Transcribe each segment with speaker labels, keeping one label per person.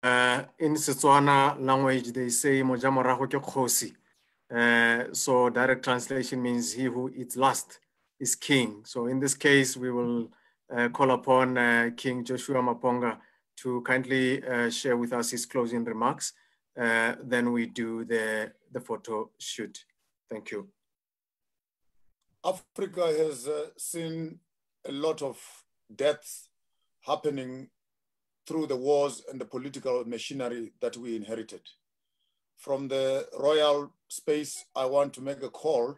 Speaker 1: In Setswana language, they say moja morago ke kgosi. So direct translation means he who eats last is king. So in this case, we will call upon King Joshua Maponga to kindly share with us his closing remarks. Then we do the photo shoot. Thank you.
Speaker 2: Africa has seen a lot of deaths happening through the wars and the political machinery that we inherited. From the royal space, I want to make a call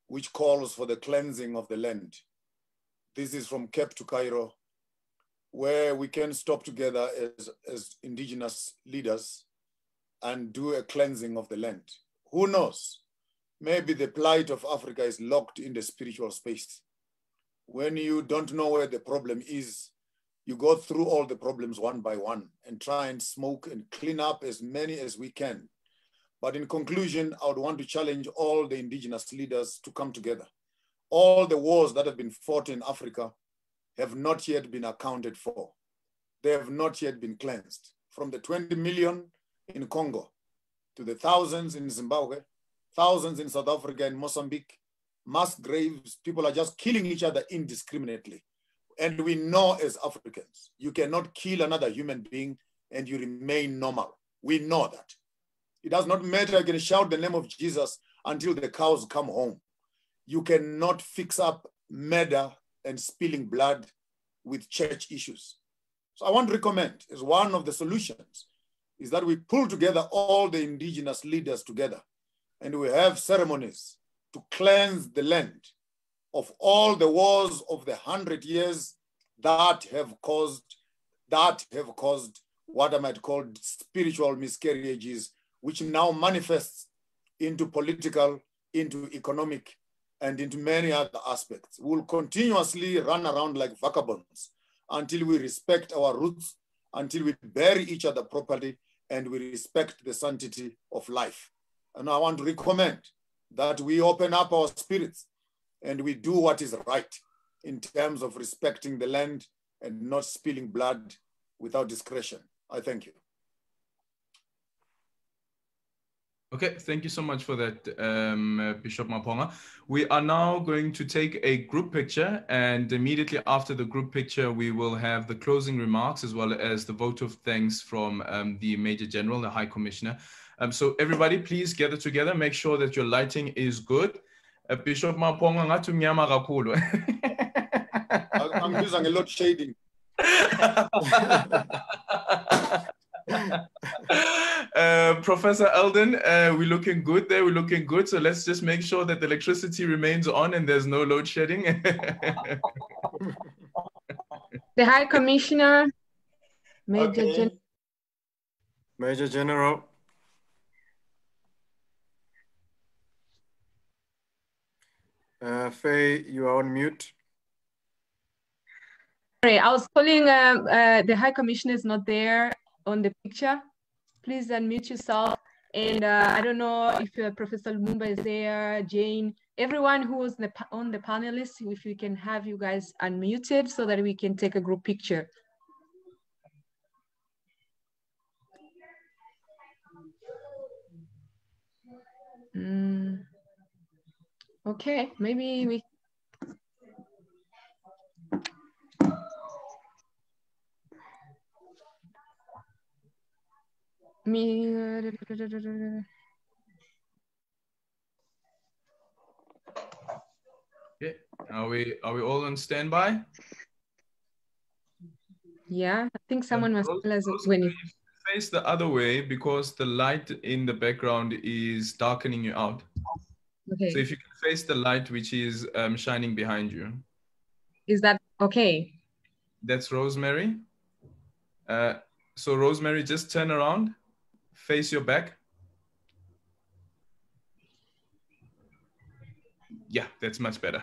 Speaker 2: which calls for the cleansing of the land. This is from Cape to Cairo, where we can stop together as indigenous leaders and do a cleansing of the land. Who knows? Maybe the plight of Africa is locked in the spiritual space. When you don't know where the problem is, you go through all the problems one by one and try and smoke and clean up as many as we can. But in conclusion, I would want to challenge all the indigenous leaders to come together. All the wars that have been fought in Africa have not yet been accounted for. They have not yet been cleansed. From the 20 million in Congo to the thousands in Zimbabwe, thousands in South Africa and Mozambique, mass graves, people are just killing each other indiscriminately. And we know as Africans, you cannot kill another human being and you remain normal. We know that. It does not matter, you can shout the name of Jesus until the cows come home. You cannot fix up murder and spilling blood with church issues. So I want to recommend, as one of the solutions, is that we pull together all the indigenous leaders together and we have ceremonies to cleanse the land of all the wars of the 100 years that have caused what I might call spiritual miscarriages, which now manifests into political, into economic, and into many other aspects. We'll continuously run around like vagabonds until we respect our roots, until we bury each other properly, and we respect the sanctity of life. And I want to recommend that we open up our spirits and we do what is right in terms of respecting the land and not spilling blood without discretion. I thank you.
Speaker 3: Okay, thank you so much for that, Bishop Maponga. We are now going to take a group picture, and immediately after the group picture, we will have the closing remarks as well as the vote of thanks from the Major General, the High Commissioner. So everybody, please gather together, make sure that your lighting is good. Bishop Maponga, ngathi mnyama kakhulu.
Speaker 2: I'm using a lot shading.
Speaker 3: Professor Eldon, we're looking good there. We're looking good. So let's just make sure that the electricity remains on and there's no load shedding.
Speaker 4: The High Commissioner, Major
Speaker 1: General. Faye, you are on mute.
Speaker 4: Sorry, I was calling. The High Commissioner is not there on the picture. Please unmute yourself. And I don't know if Professor Lumumba is there, Jane, everyone who was on the panelists, if we can have you guys unmuted so that we can take a group picture. Okay, maybe we...
Speaker 3: Okay, are we all on standby?
Speaker 4: Yeah, I think someone must tell us when it...
Speaker 3: Face the other way because the light in the background is darkening you out.
Speaker 4: Okay.
Speaker 3: So if you can face the light which is shining behind you.
Speaker 4: Is that okay?
Speaker 3: That's Rosemary. So Rosemary, just turn around, face your back. Yeah, that's much better.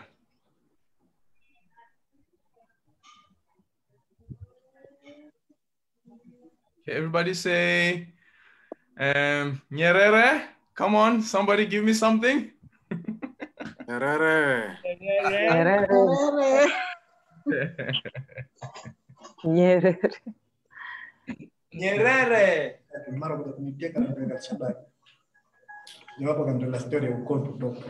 Speaker 3: Okay, everybody say, Nyerere, come on, somebody give me something.
Speaker 1: Nyerere.
Speaker 5: Nyerere.
Speaker 3: Nyerere.
Speaker 5: Mara kuja kuniteka na kupeleka shambani. Jawapo kama la story ya ukoo kutoka.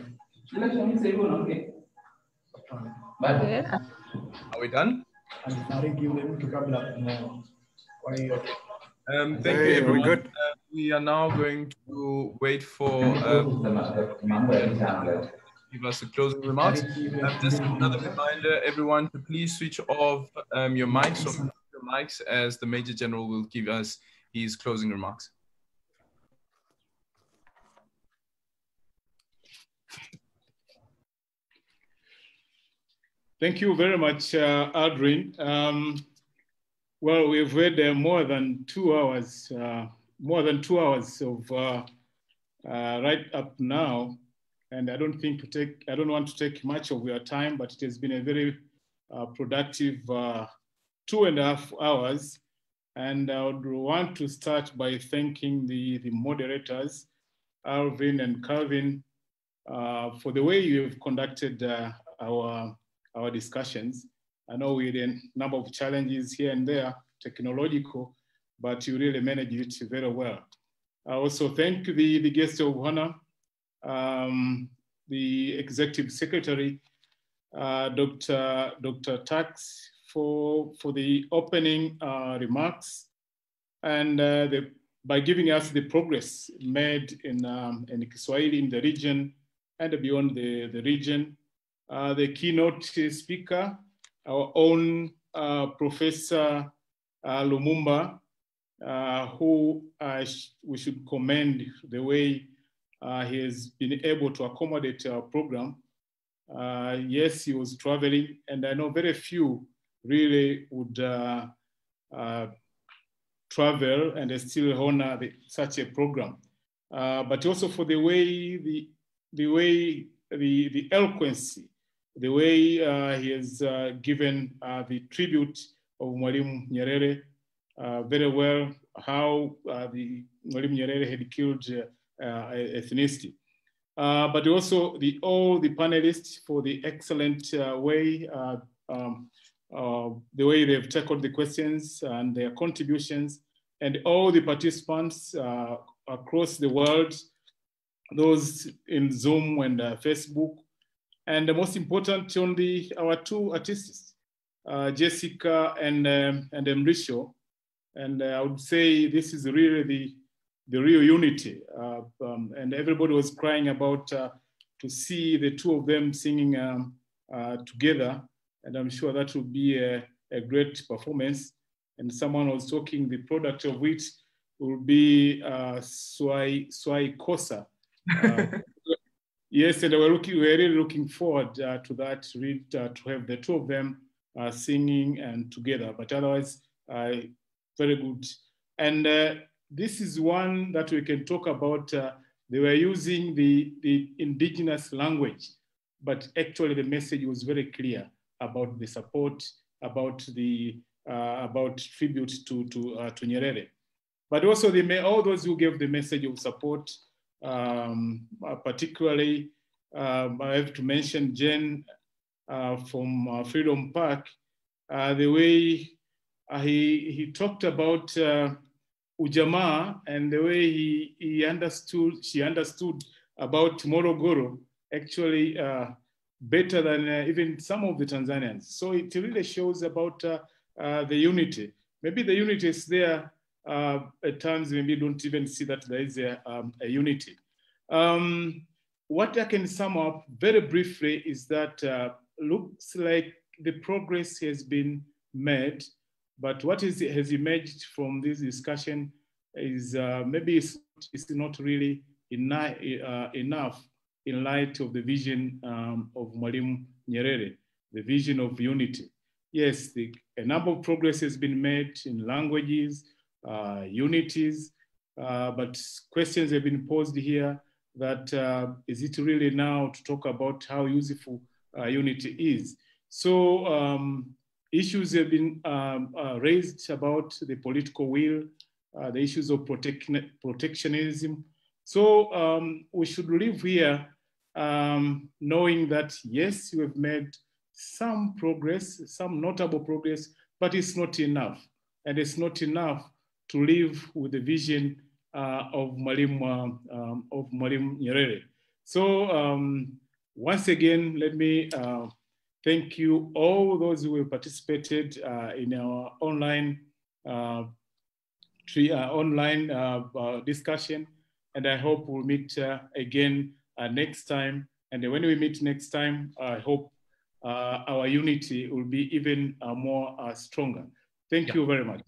Speaker 3: Are we done?
Speaker 5: Alifariki yule mtu kabla ya kumuoa. Kwa hiyo
Speaker 3: thank you everyone. We are now going to wait for give us a closing remarks. Just another reminder, everyone, to please switch off your mics or mute your mics, as the Major General will give us his closing remarks.
Speaker 6: Thank you very much, Aldrin. Well, we've had more than 2 hours, of right up now, and I don't want to take much of your time, but it has been a very productive 2.5 hours. And I would want to start by thanking the moderators, Alvin and Calvin, for the way you have conducted our discussions. I know we had a number of challenges here and there, technological, but you really managed it very well. I also thank the guest of honor, the Executive Secretary, Dr. Tax, for the opening remarks, and by giving us the progress made in Swahili in the region and beyond the region. The keynote speaker, our own Professor Lumumba, who we should commend the way he has been able to accommodate our program. Yes, he was traveling, and I know very few really would travel and still honor such a program. But also for the way, the eloquency, the way he has given the tribute of Mwalimu Nyerere very well, how the Mwalimu Nyerere had killed ethnicity. But also all the panelists for the excellent way, the way they've tackled the questions and their contributions, and all the participants across the world, those in Zoom and Facebook, and the most important, our 2 artists, Jessica and Mrisho. And I would say this is really the real unity. And everybody was crying about to see the 2 of them singing together. And I'm sure that will be a great performance. And someone was talking, the product of which will be Swai Kosa. Yes, and we're really looking forward to that, to have the 2 of them singing and together. But otherwise, very good. And this is one that we can talk about. They were using the indigenous language, but actually the message was very clear about the support, about tribute to Nyerere. But also all those who gave the message of support, particularly, I have to mention Jen from Freedom Park, the way he talked about Ujamaa and the way she understood about Morogoro, actually better than even some of the Tanzanians. So it really shows about the unity. Maybe the unity is there. At times, maybe don't even see that there is a unity. What I can sum up very briefly is that looks like the progress has been made, but what has emerged from this discussion is maybe it's not really enough in light of the vision of Mwalimu Nyerere, the vision of unity. Yes, a number of progress has been made in languages, unities, but questions have been posed here that is it really now to talk about how useful unity is? So issues have been raised about the political will, the issues of protectionism. So we should live here knowing that, yes, we have made some progress, some notable progress, but it's not enough. And it's not enough to live with the vision of Mwalimu Nyerere. So once again, let me thank you all those who have participated in our online discussion, and I hope we'll meet again next time. And when we meet next time, I hope our unity will be even more stronger. Thank you very much.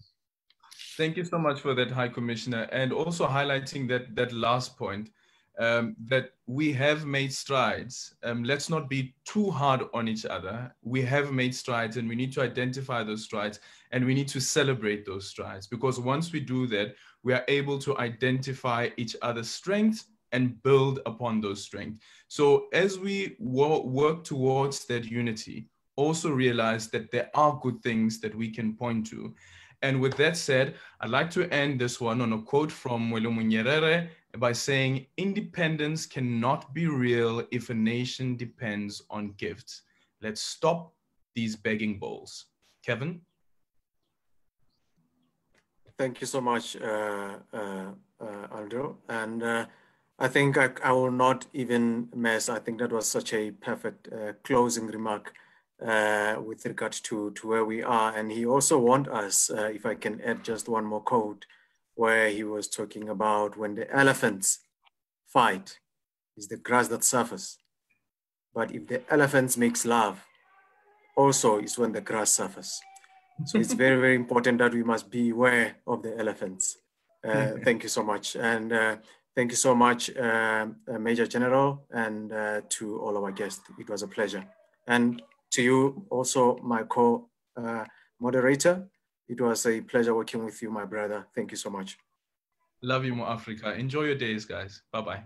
Speaker 3: Thank you so much for that, High Commissioner, and also highlighting that last point, that we have made strides. Let's not be too hard on each other. We have made strides, and we need to identify those strides, and we need to celebrate those strides, because once we do that, we are able to identify each other's strengths and build upon those strengths. So as we work towards that unity, also realize that there are good things that we can point to. And with that said, I'd like to end this one on a quote from Mwalimu Nyerere by saying, independence cannot be real if a nation depends on gifts. Let's stop these begging bowls. Kevin?
Speaker 1: Thank you so much, Aldo. And I think I will not even mess. I think that was such a perfect closing remark with regard to where we are. And he also warned us, if I can add just one more quote, where he was talking about when the elephants fight, it's the grass that suffers. But if the elephants makes love, also is when the grass suffers. So it's very, very important that we must be aware of the elephants. Thank you so much. And thank you so much, Major General, and to all our guests. It was a pleasure. And to you also, my co-moderator, it was a pleasure working with you, my brother. Thank you so much.
Speaker 3: Love you, Mo Africa. Enjoy your days, guys. Bye-bye.